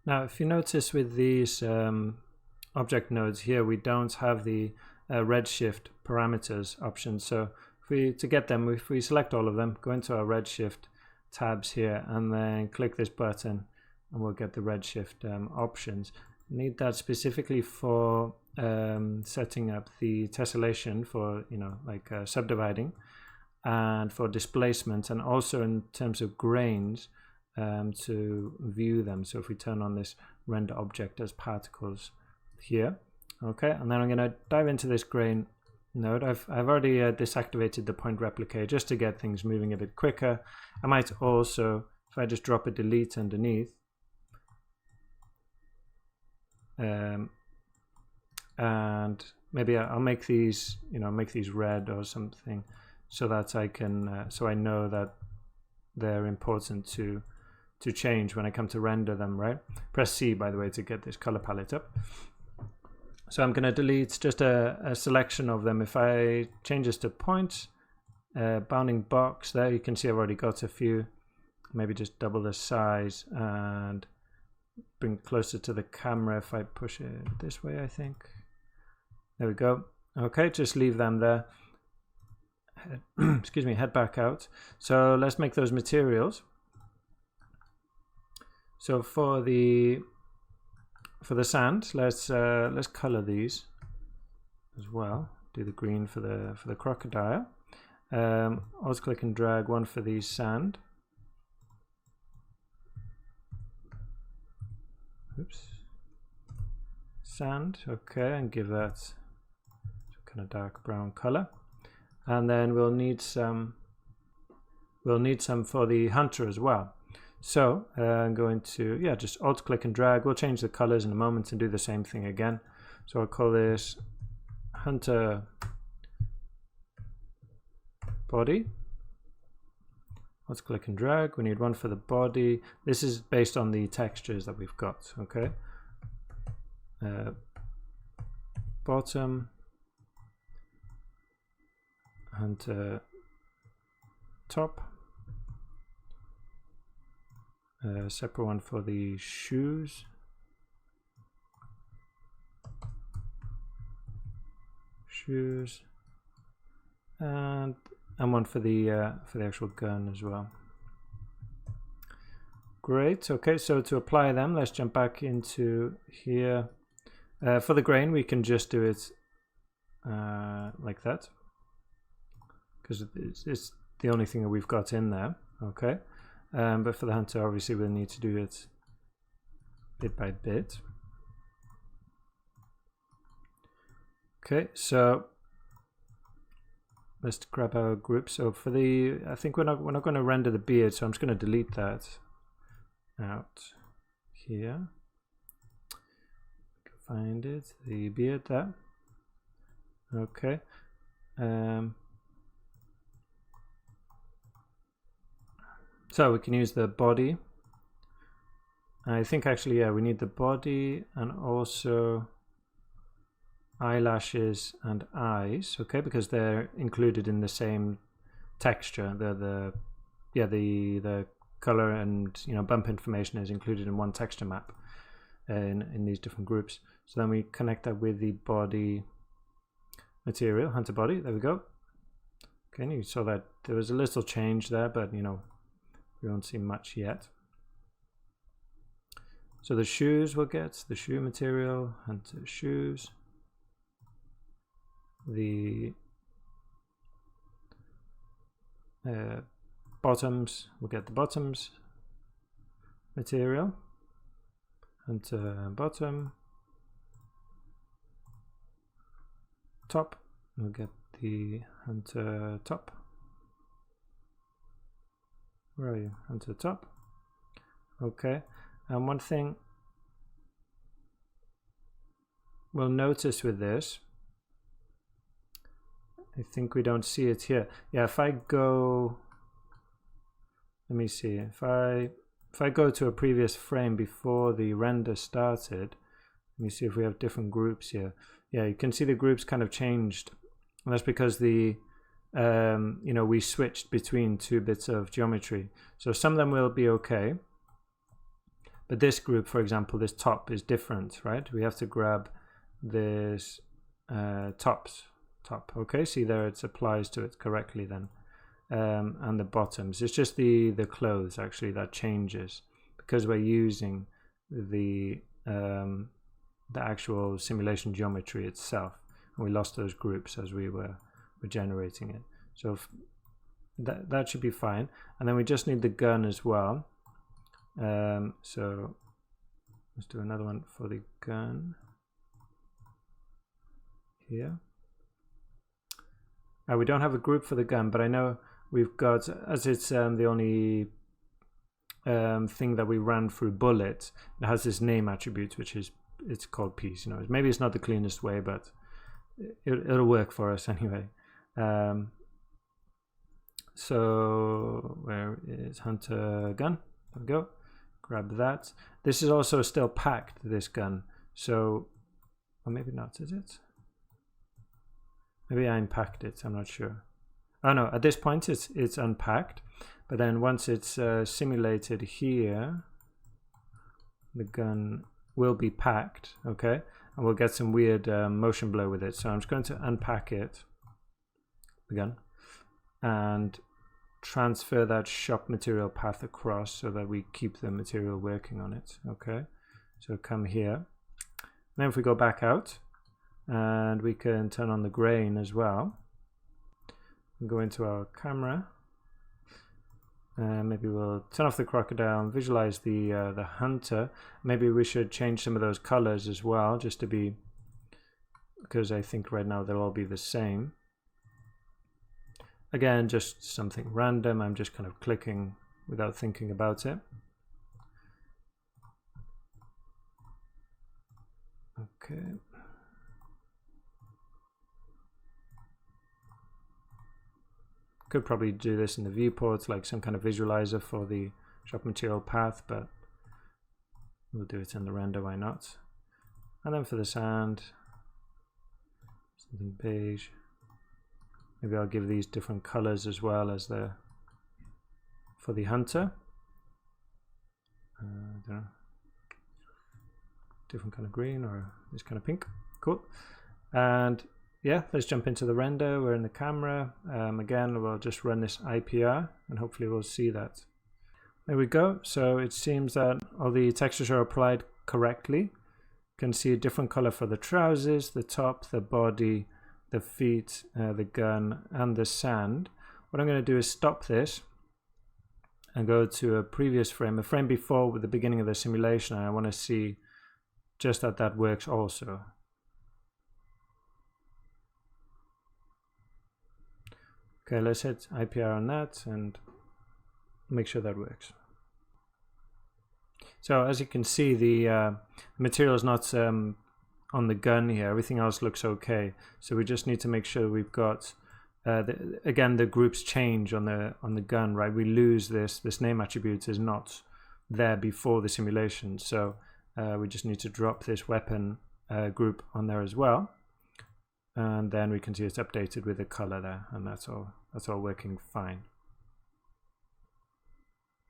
Now, if you notice with these object nodes here, we don't have the redshift parameters option. So to get them, if we select all of them, go into our redshift tabs here, and then click this button, and we'll get the redshift options. Need that specifically for setting up the tessellation for, like subdividing, and for displacement, and also in terms of grains to view them. So if we turn on this render object as particles here, okay, and then I'm going to dive into this grain node. I've already deactivated the point replicate just to get things moving a bit quicker. I might also, if I just drop a delete underneath, and maybe I'll make these, make these red or something, so that I can, so I know that they're important to change when I come to render them, right? Press C, by the way, to get this color palette up. So I'm going to delete just a selection of them. If I change this to points, bounding box, there you can see I've already got a few. Maybe just double the size and bring it closer to the camera if I push it this way, I think. There we go. Okay, just leave them there. Excuse me, head back out. So let's make those materials. So for the sand, let's color these as well. Do the green for the crocodile. Alt click and drag one for the sand. Oops. Sand, okay, and give that kind of dark brown color. And then we'll need some for the hunter as well. So I'm going to, just alt click and drag. We'll change the colors in a moment and do the same thing again. So I'll call this hunter body. Let's click and drag. We need one for the body. This is based on the textures that we've got, okay? Bottom, hunter top. Separate one for the shoes. And one for the actual gun as well. Great. Okay, so to apply them, let's jump back into here. For the grain, we can just do it like that, because it's the only thing that we've got in there. Okay. But for the hunter, obviously, we'll need to do it bit by bit. Okay, so let's grab our group. So for the, I think we're not going to render the beard, so I'm just going to delete that out here. Find it, the beard there. Okay. So we can use the body. I think actually, we need the body and also eyelashes and eyes, okay, because they're included in the same texture. The color and bump information is included in one texture map in these different groups. So then we connect that with the body material, hunter body. There we go. Okay, and you saw that there was a little change there, but we won't see much yet. So the shoes will get the shoe material, hunter shoes. The bottoms will get the bottoms material, hunter bottom. Top, we'll get the hunter top. Where are you? Hunter top. Okay, and one thing we'll notice with this, I think we don't see it here. Yeah, if I go, let me see, if I go to a previous frame before the render started, let me see if we have different groups here. Yeah, you can see the groups kind of changed. And that's because the we switched between two bits of geometry. So some of them will be okay, But this group, for example, this top is different, right? We have to grab this top. Okay, see there, it applies to it correctly then. And the bottoms, it's just the clothes actually that changes because we're using the actual simulation geometry itself, and we lost those groups as we were generating it. So that should be fine. And then we just need the gun as well. So let's do another one for the gun here. We don't have a group for the gun, but I know we've got, as it's the only thing that we ran through bullet, it has this name attribute, which is, it's called piece. You know, maybe it's not the cleanest way, but it'll work for us anyway. So where is hunter gun? There we go. Grab that. This is also still packed, this gun. So, or maybe not, is it? Maybe I unpacked it, I'm not sure. Oh no, at this point it's unpacked. But then once it's simulated here, the gun will be packed, okay? And we'll get some weird motion blur with it. So I'm just going to unpack it, the gun, and transfer that shop material path across so that we keep the material working on it, okay? So come here. Then if we go back out, and we can turn on the grain as well, go into our camera, and maybe we'll turn off the crocodile and visualize the hunter. Maybe we should change some of those colors as well, just to be, because I think right now they'll all be the same. Again, just something random. I'm just kind of clicking without thinking about it. Okay. Could probably do this in the viewports, like some kind of visualizer for the shop material path, but we'll do it in the render, why not? And then for the sand, something beige. Maybe I'll give these different colors as well as for the hunter. I don't know, different kind of green or this kind of pink. Cool. And yeah, let's jump into the render. We're in the camera. Again, we'll just run this IPR and hopefully we'll see that. There we go. So it seems that all the textures are applied correctly. You can see a different color for the trousers, the top, the body, the feet, the gun, and the sand. What I'm going to do is stop this and go to a previous frame, a frame before with the beginning of the simulation, and I want to see just that works also. Okay, let's hit IPR on that and make sure that works. So as you can see, the material is not on the gun here. Everything else looks okay. So we just need to make sure we've got again, the groups change on the gun, right? We lose this name attribute is not there before the simulation. So we just need to drop this weapon group on there as well. And then we can see it's updated with the color there, and that's all working fine.